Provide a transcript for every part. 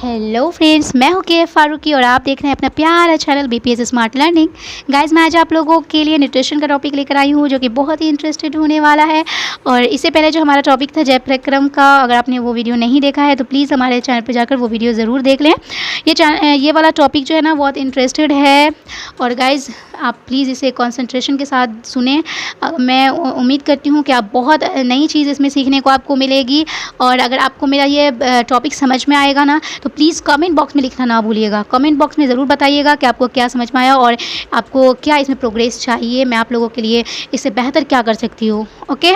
Hello friends, मैं हूँ के फारूकी और आप देख रहे हैं अपना प्यारा channel BPS smart learning. Guys, मैं आज आप लोगों के लिए न्यूट्रिशन का टॉपिक लेकर आई हूँ जो कि बहुत ही इंटरेस्टेड होने वाला है। और इससे पहले जो हमारा टॉपिक था जय प्रक्रम का, अगर आपने वो वीडियो नहीं देखा है तो प्लीज़ हमारे चैनल पर जाकर वो वीडियो ज़रूर देख लें। ये वाला टॉपिक जो है ना बहुत इंटरेस्टेड है और गाइज़ आप प्लीज़ इसे कॉन्सेंट्रेशन के साथ सुने। मैं उम्मीद करती हूँ कि आप बहुत नई चीज़ इसमें सीखने को आपको मिलेगी। और अगर आपको मेरा ये टॉपिक समझ में आएगा ना तो प्लीज़ कमेंट बॉक्स में लिखना ना भूलिएगा। कमेंट बॉक्स में ज़रूर बताइएगा कि आपको क्या समझ में आया और आपको क्या इसमें प्रोग्रेस चाहिए, मैं आप लोगों के लिए इससे बेहतर क्या कर सकती हूँ। ओके,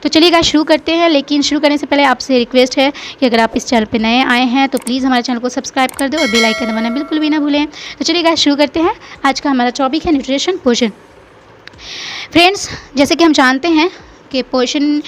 तो चलिए गाइस शुरू करते हैं। लेकिन शुरू करने से पहले आपसे रिक्वेस्ट है कि अगर आप इस चैनल पर नए आए हैं तो प्लीज़ हमारे चैनल को सब्सक्राइब कर दें और बेल आइकन दबाना बिल्कुल भी ना भूलें। तो चलिए गाइस शुरू करते हैं। आज का हमारा टॉपिक है न्यूट्रिशन पोषण। फ्रेंड्स, जैसे कि हम जानते हैं कि पोषण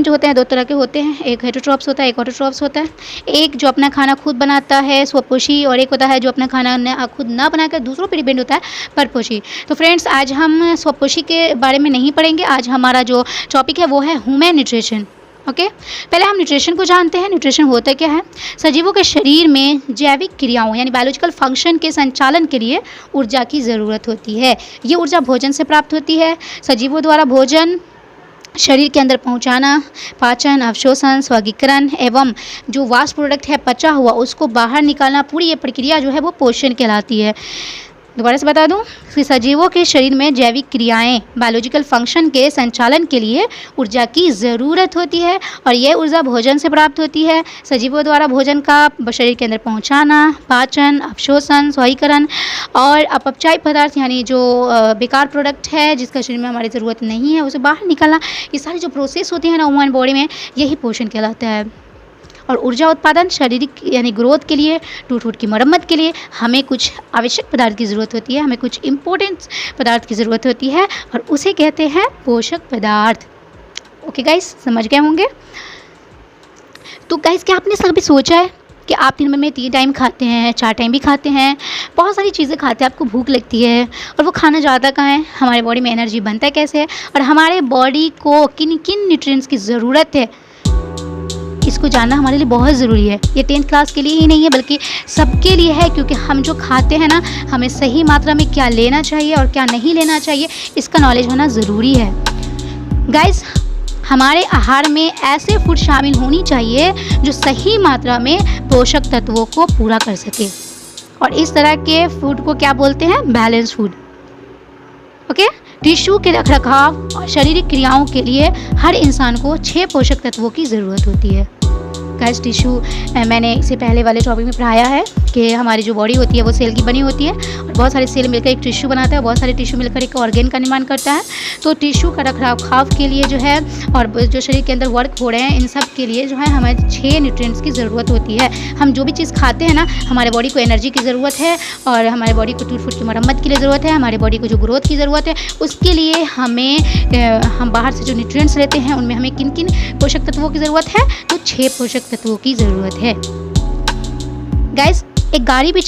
जो होते हैं दो तरह के होते हैं। एक हेटेरोट्रॉप्स होता है, एक ऑटोट्रॉप्स होता है। एक जो अपना खाना खुद बनाता है स्वपोषी, और एक होता है जो अपना खाना खुद ना बनाकर दूसरों पर डिपेंड होता है परपोषी। तो फ्रेंड्स, आज हम स्वपोषी के बारे में नहीं पढ़ेंगे। आज हमारा जो टॉपिक है वो है ह्यूमन न्यूट्रिशन। ओके, पहले हम न्यूट्रिशन को जानते हैं। न्यूट्रिशन होता क्या है? सजीवों के शरीर में जैविक क्रियाओं यानी बायोलॉजिकल फंक्शन के संचालन के लिए ऊर्जा की ज़रूरत होती है। ये ऊर्जा भोजन से प्राप्त होती है। सजीवों द्वारा भोजन शरीर के अंदर पहुंचाना, पाचन, अवशोषण, स्वर्गीकरण एवं जो वास्ट प्रोडक्ट है पचा हुआ उसको बाहर निकालना, पूरी ये प्रक्रिया जो है वो पोषण कहलाती है। दोबारा से बता दूं कि सजीवों के शरीर में जैविक क्रियाएं बायोलॉजिकल फंक्शन के संचालन के लिए ऊर्जा की ज़रूरत होती है और यह ऊर्जा भोजन से प्राप्त होती है। सजीवों द्वारा भोजन का शरीर के अंदर पहुंचाना, पाचन, अवशोषण, स्वर्गीकरण और अपचयी पदार्थ यानी जो बेकार प्रोडक्ट है जिसका शरीर में हमारी ज़रूरत नहीं है उसे बाहर निकालना, ये सारी जो प्रोसेस होती है ना ह्यूमन बॉडी में, यही पोषण कहलाता है। और ऊर्जा उत्पादन शारीरिक यानी ग्रोथ के लिए, टूट फूट की मरम्मत के लिए हमें कुछ आवश्यक पदार्थ की ज़रूरत होती है, हमें कुछ इम्पोर्टेंट पदार्थ की ज़रूरत होती है और उसे कहते हैं पोषक पदार्थ। ओके गाइस, समझ गए होंगे। तो गाइस, क्या आपने कभी सोचा है कि आप दिन में 3 टाइम खाते हैं, 4 टाइम भी खाते हैं, बहुत सारी चीज़ें खाते हैं, आपको भूख लगती है और वो खाना ज़्यादा कहाँ है? हमारे बॉडी में एनर्जी बनता है कैसे है और हमारे बॉडी को किन किन न्यूट्रिएंट्स की ज़रूरत है, इसको जानना हमारे लिए बहुत ज़रूरी है। ये 10th क्लास के लिए ही नहीं है बल्कि सबके लिए है, क्योंकि हम जो खाते हैं ना हमें सही मात्रा में क्या लेना चाहिए और क्या नहीं लेना चाहिए इसका नॉलेज होना ज़रूरी है। गाइस, हमारे आहार में ऐसे फूड शामिल होनी चाहिए जो सही मात्रा में पोषक तत्वों को पूरा कर सके और इस तरह के फूड को क्या बोलते हैं? Balance food. ओके, टिश्यू के रखरखाव और शारीरिक क्रियाओं के लिए हर इंसान को 6 पोषक तत्वों की ज़रूरत होती है। गाइस, टिश्यू मैंने इससे पहले वाले टॉपिक में पढ़ाया है कि हमारी जो बॉडी होती है वो सेल की बनी होती है और बहुत सारे सेल मिलकर एक टिश्यू बनाता है, बहुत सारे टिश्यू मिलकर एक ऑर्गेन का निर्माण करता है। तो टिश्यू का रखरखाव के लिए जो है और जो शरीर के अंदर वर्क हो रहे हैं इन सब के लिए जो है हमें 6 न्यूट्रिएंट्स की ज़रूरत होती है। हम जो भी चीज़ खाते हैं ना, हमारे बॉडी को एनर्जी की ज़रूरत है और हमारे बॉडी को टूट फूट की मरम्मत के लिए ज़रूरत है, हमारे बॉडी को जो ग्रोथ की ज़रूरत है उसके लिए हम बाहर से जो न्यूट्रिएंट्स लेते हैं उनमें हमें किन किन पोषक तत्वों की ज़रूरत है? तो 6 पोषक तत्वों की ज़रूरत है। गाइस, एक गाड़ी को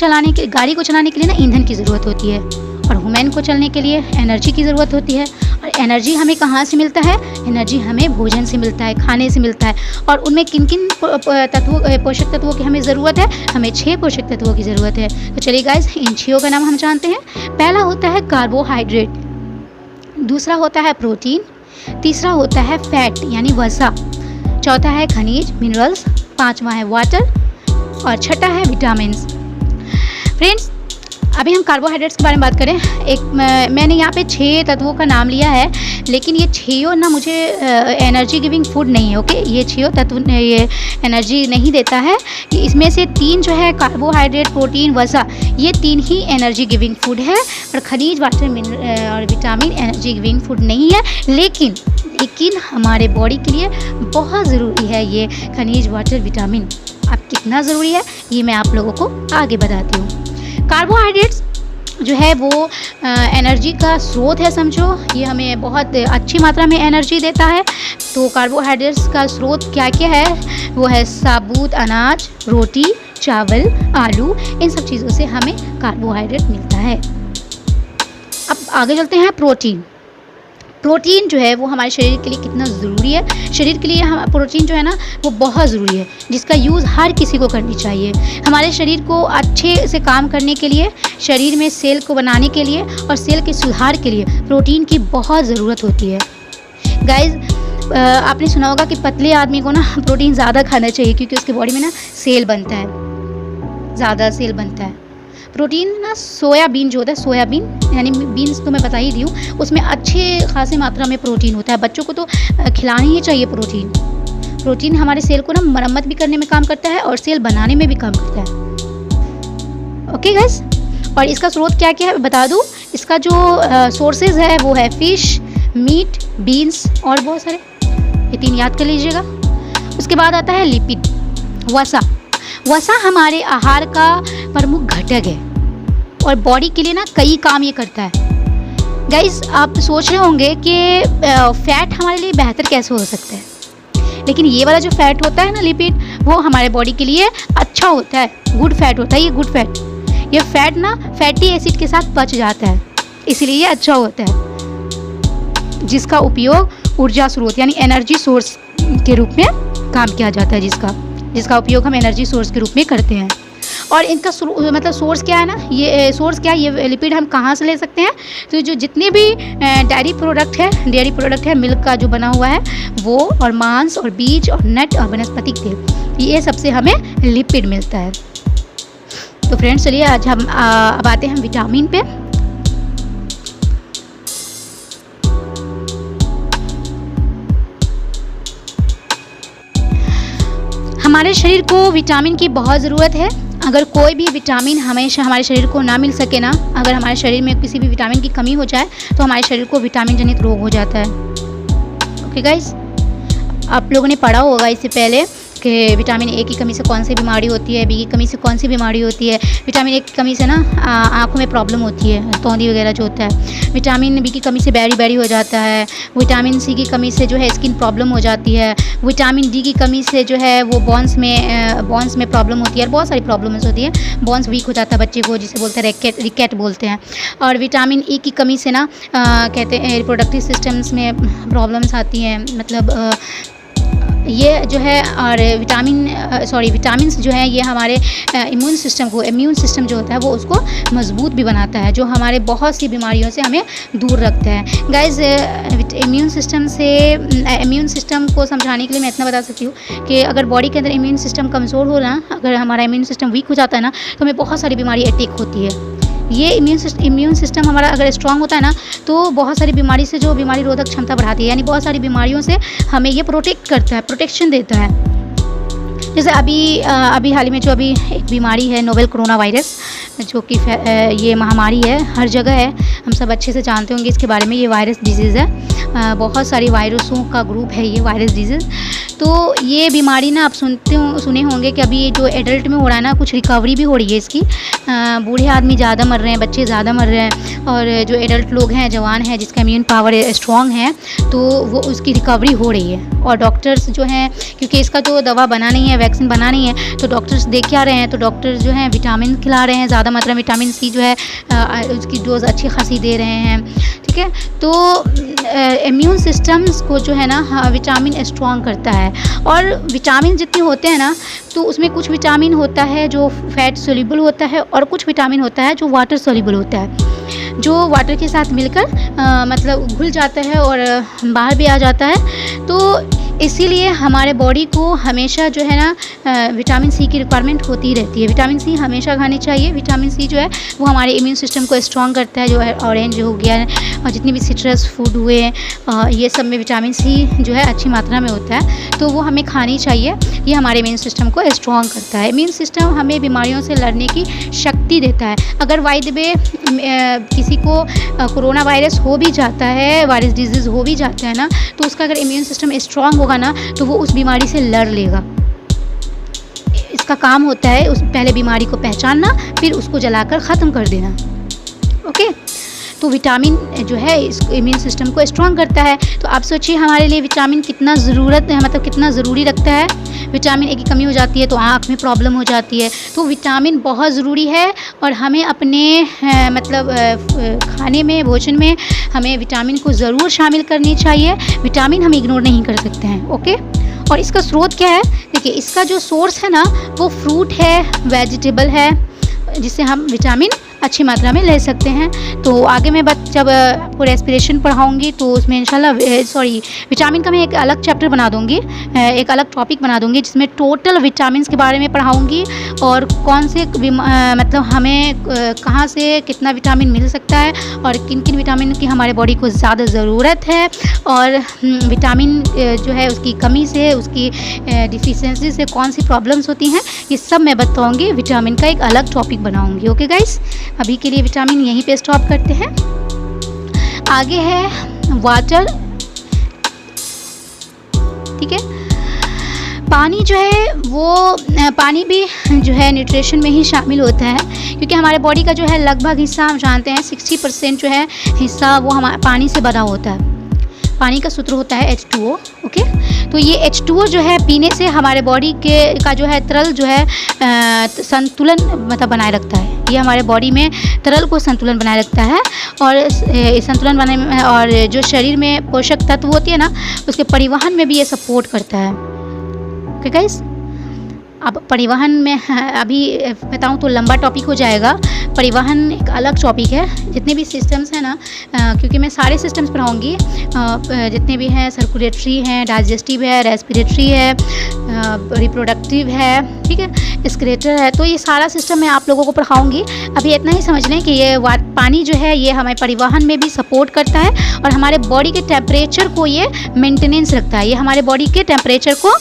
चलाने के लिए ना ईंधन की ज़रूरत होती है और ह्यूमन को चलने के लिए एनर्जी की ज़रूरत होती है। और एनर्जी हमें कहाँ से मिलता है? एनर्जी हमें भोजन से मिलता है, खाने से मिलता है। और उनमें किन किन पोषक तत्वों की हमें ज़रूरत है? हमें 6 पोषक तत्वों की ज़रूरत है। तो चलिए गाइस, इन 6 का नाम हम जानते हैं। पहला होता है कार्बोहाइड्रेट, दूसरा होता है प्रोटीन, तीसरा होता है फैट यानी वसा, चौथा है खनिज मिनरल्स, 5वां है वाटर और छठा है विटामिन्स। फ्रेंड्स, अभी हम कार्बोहाइड्रेट्स के बारे में बात करें। मैंने यहाँ पे 6 तत्वों का नाम लिया है, लेकिन ये 6 ना मुझे एनर्जी गिविंग फूड नहीं है। ओके, ये 6 तत्व ये एनर्जी नहीं देता है। इसमें से 3 जो है कार्बोहाइड्रेट, प्रोटीन, वसा, ये 3 ही एनर्जी गिविंग फूड है और खनिज, वाटर, मिनरल और विटामिन एनर्जी गिविंग फूड नहीं है। लेकिन हमारे बॉडी के लिए बहुत ज़रूरी है ये खनिज, वाटर, विटामिन। अब कितना ज़रूरी है ये मैं आप लोगों को आगे बताती हूँ। कार्बोहाइड्रेट्स जो है वो एनर्जी का स्रोत है, समझो। ये हमें बहुत अच्छी मात्रा में एनर्जी देता है। तो कार्बोहाइड्रेट्स का स्रोत क्या क्या है? वो है साबुत अनाज, रोटी, चावल, आलू, इन सब चीज़ों से हमें कार्बोहाइड्रेट मिलता है। अब आगे चलते हैं प्रोटीन। प्रोटीन जो है वो हमारे शरीर के लिए कितना ज़रूरी है। शरीर के लिए हम प्रोटीन जो है ना वो बहुत ज़रूरी है, जिसका यूज़ हर किसी को करनी चाहिए। हमारे शरीर को अच्छे से काम करने के लिए, शरीर में सेल को बनाने के लिए और सेल के सुधार के लिए प्रोटीन की बहुत ज़रूरत होती है। गाइज़, आपने सुना होगा कि पतले आदमी को ना प्रोटीन ज़्यादा खाना चाहिए, क्योंकि उसकी बॉडी में ना सेल बनता है, ज़्यादा सेल बनता है। प्रोटीन ना सोयाबीन जो होता है, सोयाबीन यानी बीन्स तो मैं बता ही दी हूँ, उसमें अच्छे खासे मात्रा में प्रोटीन होता है। बच्चों को तो खिलाना ही चाहिए प्रोटीन। प्रोटीन हमारे सेल को ना मरम्मत भी करने में काम करता है और सेल बनाने में भी काम करता है। ओके गाइस, और इसका स्रोत क्या क्या है बता दूँ। इसका जो सोर्सेज है वो है फिश, मीट, बीन्स और बहुत सारे, ये 3 याद कर लीजिएगा। उसके बाद आता है लिपिड, वसा। वसा हमारे आहार का प्रमुख घटक है और बॉडी के लिए ना कई काम ये करता है। गाइस, आप सोच रहे होंगे कि फैट हमारे लिए बेहतर कैसे हो सकता है, लेकिन ये वाला जो फैट होता है ना लिपिड, वो हमारे बॉडी के लिए अच्छा होता है, गुड फैट होता है। ये गुड फैट, ये फैट ना फैटी एसिड के साथ पच जाता है, इसलिए ये अच्छा होता है, जिसका उपयोग ऊर्जा स्रोत यानी एनर्जी सोर्स के रूप में काम किया जाता है, जिसका उपयोग हम एनर्जी सोर्स के रूप में करते हैं। और इनका मतलब सोर्स क्या है ना, ये सोर्स क्या है, ये लिपिड हम कहाँ से ले सकते हैं। तो जो जितने भी डेयरी प्रोडक्ट है, मिल्क का जो बना हुआ है वो, और मांस और बीज और नट और वनस्पतिक तेल, ये सबसे हमें लिपिड मिलता है। तो फ्रेंड्स, चलिए आज हम अब आते हैं विटामिन पे। हमारे शरीर को विटामिन की बहुत ज़रूरत है। अगर कोई भी विटामिन हमेशा हमारे शरीर को ना मिल सके ना, अगर हमारे शरीर में किसी भी विटामिन की कमी हो जाए तो हमारे शरीर को विटामिन जनित रोग हो जाता है। ओके गाइस, आप लोगों ने पढ़ा होगा इससे पहले कि विटामिन ए की कमी से कौन सी बीमारी होती है, बी की कमी से कौन सी बीमारी होती है। विटामिन ए की कमी से ना आँखों में प्रॉब्लम होती है, तौंदी वगैरह जो होता है। विटामिन बी की कमी से बैरी हो जाता है। विटामिन सी की कमी से जो है स्किन प्रॉब्लम हो जाती है। विटामिन डी की कमी से जो है वो बोन्स में प्रॉब्लम होती है और बहुत सारी प्रॉब्लम्स होती है। बोन्स वीक हो जाता है बच्चे को, जिसे बोलते हैं रिकेट बोलते हैं। और विटामिन ई की कमी से ना कहते हैं रिप्रोडक्टिव सिस्टम्स में प्रॉब्लम्स आती हैं, मतलब ये जो है। और विटामिन्स जो है ये हमारे इम्यून सिस्टम जो होता है वो उसको मजबूत भी बनाता है, जो हमारे बहुत सी बीमारियों से हमें दूर रखता है। गाइस, इम्यून सिस्टम को समझाने के लिए मैं इतना बता सकती हूँ कि अगर बॉडी के अंदर इम्यून सिस्टम कमज़ोर हो ना, अगर हमारा इम्यून सिस्टम वीक हो जाता है ना, तो हमें बहुत सारी बीमारी अटैक होती है। ये इम्यून सिस्टम हमारा अगर स्ट्रांग होता है ना, तो बहुत सारी बीमारी से जो बीमारी रोधक क्षमता बढ़ाती है, यानी बहुत सारी बीमारियों से हमें ये प्रोटेक्ट करता है, प्रोटेक्शन देता है। जैसे अभी हाल ही में जो अभी एक बीमारी है नोवेल कोरोना वायरस, जो कि ये महामारी है, हर जगह है, हम सब अच्छे से जानते होंगे इसके बारे में। ये वायरस डिजीज़ है, बहुत सारी वायरसों का ग्रुप है ये वायरस डिजीज़। तो ये बीमारी ना आप सुने होंगे कि अभी जो एडल्ट में हो रहा है ना, कुछ रिकवरी भी हो रही है इसकी। बूढ़े आदमी ज़्यादा मर रहे हैं, बच्चे ज़्यादा मर रहे हैं, और जो एडल्ट लोग हैं, जवान हैं, जिसका इम्यून पावर स्ट्रॉन्ग है, तो वो उसकी रिकवरी हो रही है। और डॉक्टर्स जो हैं, क्योंकि इसका तो दवा बना नहीं है, वैक्सीन बना नहीं है, तो डॉक्टर्स देख के आ रहे हैं, तो डॉक्टर्स जो हैं विटामिन खिला रहे हैं, ज़्यादा मात्रा में विटामिन सी जो है उसकी डोज अच्छी खासी दे रहे हैं। ठीक है, तो इम्यून सिस्टम्स को जो है ना विटामिन स्ट्रॉन्ग करता है। और विटामिन जितने होते हैं ना, तो उसमें कुछ विटामिन होता है जो फैट सोल्यूबल होता है, और कुछ विटामिन होता है जो वाटर सोल्यूबल होता है, जो वाटर के साथ मिलकर मतलब घुल जाता है और बाहर भी आ जाता है। तो इसीलिए हमारे बॉडी को हमेशा जो है ना विटामिन सी की रिक्वायरमेंट होती रहती है। विटामिन सी हमेशा खानी चाहिए। विटामिन सी जो है वो हमारे इम्यून सिस्टम को स्ट्रॉन्ग करता है, जो है ऑरेंज हो गया और जितनी भी सिट्रस फूड हुए, ये सब में विटामिन सी जो है अच्छी मात्रा में होता है, तो वो हमें खानी चाहिए। ये हमारे इम्यून सिस्टम को स्ट्रॉन्ग करता है। इम्यून सिस्टम हमें बीमारियों से लड़ने की शक्ति देता है। अगर बाय द वे किसी को कोरोना वायरस हो भी जाता है, वायरस डिजीज़ हो भी जाता है ना, तो उसका अगर इम्यून सिस्टम स्ट्रॉन्ग होगा ना, तो वो उस बीमारी से लड़ लेगा। इसका काम होता है पहले बीमारी को पहचानना, फिर उसको जलाकर ख़त्म कर देना। ओके, तो विटामिन जो है इस इम्यून सिस्टम को स्ट्रॉन्ग करता है। तो आप सोचिए हमारे लिए विटामिन कितना ज़रूरत है, मतलब कितना ज़रूरी रखता है। विटामिन ए की कमी हो जाती है तो आँख में प्रॉब्लम हो जाती है। तो विटामिन बहुत ज़रूरी है और हमें अपने मतलब खाने में, भोजन में हमें विटामिन को ज़रूर शामिल करनी चाहिए। विटामिन हम इग्नोर नहीं कर सकते हैं। ओके, और इसका स्रोत क्या है? देखिए, इसका जो सोर्स है ना वो फ्रूट है, वेजिटेबल है, जिससे हम विटामिन अच्छी मात्रा में ले सकते हैं। तो आगे मैं जब आपको रेस्पिरेशन पढ़ाऊँगी तो उसमें इंशाल्लाह विटामिन का मैं एक अलग चैप्टर बना दूँगी, एक अलग टॉपिक बना दूँगी जिसमें टोटल विटामिन्स के बारे में पढ़ाऊँगी और कौन से मतलब हमें कहाँ से कितना विटामिन मिल सकता है और किन किन विटामिन की हमारे बॉडी को ज़्यादा ज़रूरत है और विटामिन जो है उसकी कमी से, उसकी डिफिशियंसी से कौन सी प्रॉब्लम्स होती हैं, ये सब मैं बताऊँगी। विटामिन का एक अलग टॉपिक बनाऊँगी। ओके गाइस, अभी के लिए विटामिन यहीं पे स्टॉप करते हैं। आगे है वाटर, ठीक है। पानी जो है वो पानी भी जो है न्यूट्रिशन में ही शामिल होता है, क्योंकि हमारे बॉडी का जो है लगभग हिस्सा हम जानते हैं 60% जो है हिस्सा वो हमारे पानी से बना होता है। पानी का सूत्र होता है H2O। ओके, तो ये H2O जो है पीने से हमारे बॉडी का जो है तरल जो है संतुलन मतलब बनाए रखता है। ये हमारे बॉडी में तरल को संतुलन बनाए रखता है और संतुलन बनाने में और जो शरीर में पोषक तत्व होती है ना उसके परिवहन में भी ये सपोर्ट करता है। ओके गाइस, अब परिवहन में अभी बताऊं तो लंबा टॉपिक हो जाएगा। परिवहन एक अलग टॉपिक है। जितने भी सिस्टम्स हैं ना, क्योंकि मैं सारे सिस्टम्स पढ़ाऊँगी, जितने भी हैं, सर्कुलेटरी हैं, डाइजेस्टिव है, रेस्पिरेटरी है, रिप्रोडक्टिव है, ठीक है, एक्सक्रीटर है, तो ये सारा सिस्टम मैं आप लोगों को पढ़ाऊँगी। अभी इतना ही समझ लें कि ये पानी जो है ये हमें परिवहन में भी सपोर्ट करता है और हमारे बॉडी के टेम्परेचर को ये मेंटेनेंस रखता है। ये हमारे बॉडी के टेम्परेचर को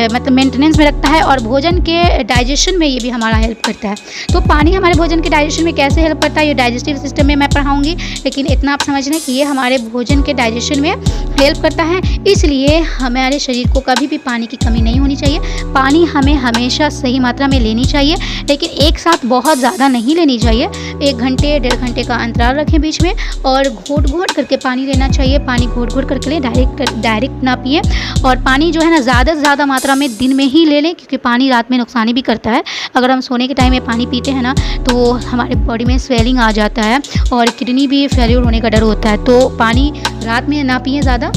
मतलब मेंटेनेंस में रखता है और भोजन के डाइजेशन में ये भी हमारा हेल्प करता है। तो पानी हमारे भोजन के डाइजेशन में कैसे हेल्प करता है ये डाइजेस्टिव सिस्टम में मैं पढ़ाऊँगी, लेकिन इतना आप समझ लें कि ये हमारे भोजन के डाइजेशन में हेल्प करता है। इसलिए हमारे शरीर को कभी भी पानी की कमी नहीं होनी चाहिए। पानी हमें हमेशा सही मात्रा में लेनी चाहिए, लेकिन एक साथ बहुत ज़्यादा नहीं लेनी चाहिए। 1 घंटे 1.5 घंटे का अंतराल रखें बीच में और घोट घोट करके पानी लेना चाहिए। पानी घोट घोट करके लें, डायरेक्ट ना पिए। और पानी जो है ना ज़्यादा से ज़्यादा मात्रा में दिन में ही ले लें, क्योंकि पानी रात में नुकसान भी करता है। अगर हम सोने के टाइम में पानी पीते हैं ना तो हमारे बॉडी में स्वेलिंग आ जाता है और किडनी भी फेल्योर होने का डर होता है। तो पानी रात में ना पिए ज़्यादा,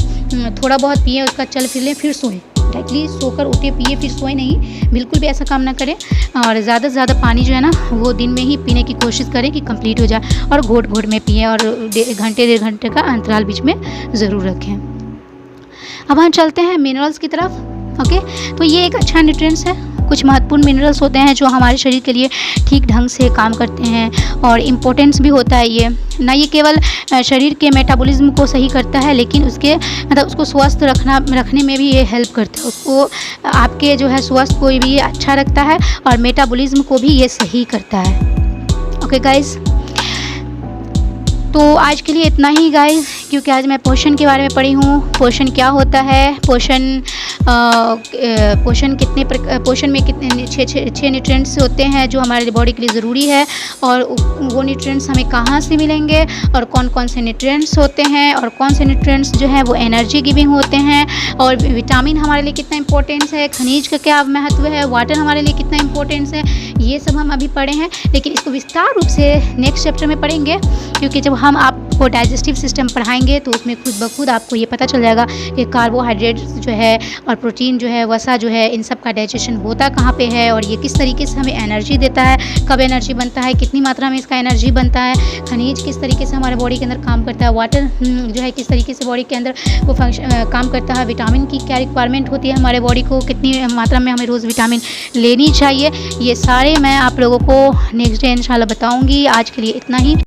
थोड़ा बहुत पिए, उसका चल फिर लें, फिर सोएं। डायरेक्टली सोकर उठे पिए फिर सोए नहीं, बिल्कुल भी ऐसा काम ना करें। और ज़्यादा से ज़्यादा पानी जो है ना वो दिन में ही पीने की कोशिश करें कि कंप्लीट हो जाए और घोट घोट में पिए और 1 घंटे 1.5 घंटे का अंतराल बीच में ज़रूर रखें। अब हम चलते हैं मिनरल्स की तरफ। ओके, तो ये एक अच्छा न्यूट्रिएंट्स है। कुछ महत्वपूर्ण मिनरल्स होते हैं जो हमारे शरीर के लिए ठीक ढंग से काम करते हैं और इम्पोर्टेंस भी होता है ये ना। ये केवल शरीर के मेटाबॉलिज्म को सही करता है, लेकिन उसके मतलब उसको स्वस्थ रखने में भी ये हेल्प करता है। उसको आपके जो है स्वास्थ्य को भी ये अच्छा रखता है और मेटाबॉलिज्म को भी ये सही करता है। ओके गाइज, तो आज के लिए इतना ही गाइज, क्योंकि आज मैं पोषण के बारे में पढ़ी हूँ। पोषण क्या होता है, पोषण में कितने 6 न्यूट्रिएंट्स होते हैं जो हमारे बॉडी के लिए ज़रूरी है और वो न्यूट्रिएंट्स हमें कहाँ से मिलेंगे और कौन कौन से न्यूट्रिएंट्स होते हैं और कौन से न्यूट्रिएंट्स जो है वो एनर्जी गिविंग होते हैं और विटामिन हमारे लिए कितना इंपॉर्टेंस है, खनिज का क्या महत्व है, वाटर हमारे लिए कितना इंपॉर्टेंस है, ये सब हम अभी पढ़े हैं। लेकिन इसको विस्तार रूप से नेक्स्ट चैप्टर में पढ़ेंगे, क्योंकि जब हम आपको डाइजेस्टिव सिस्टम पढ़ाएंगे तो उसमें खुद ब खुद आपको ये पता चल जाएगा कि कार्बोहाइड्रेट जो है और प्रोटीन जो है, वसा जो है, इन सब का डाइजेशन होता कहाँ पे है और ये किस तरीके से हमें एनर्जी देता है, कब एनर्जी बनता है, कितनी मात्रा में इसका एनर्जी बनता है, खनिज किस तरीके से हमारे बॉडी के अंदर काम करता है, वाटर जो है किस तरीके से बॉडी के अंदर वो काम करता है, विटामिन की क्या रिक्वायरमेंट होती है हमारे बॉडी को, कितनी मात्रा में हमें रोज़ विटामिन लेनी चाहिए, ये सारे मैं आप लोगों को नेक्स्ट डे इंशाल्लाह बताऊँगी। आज के लिए इतना ही।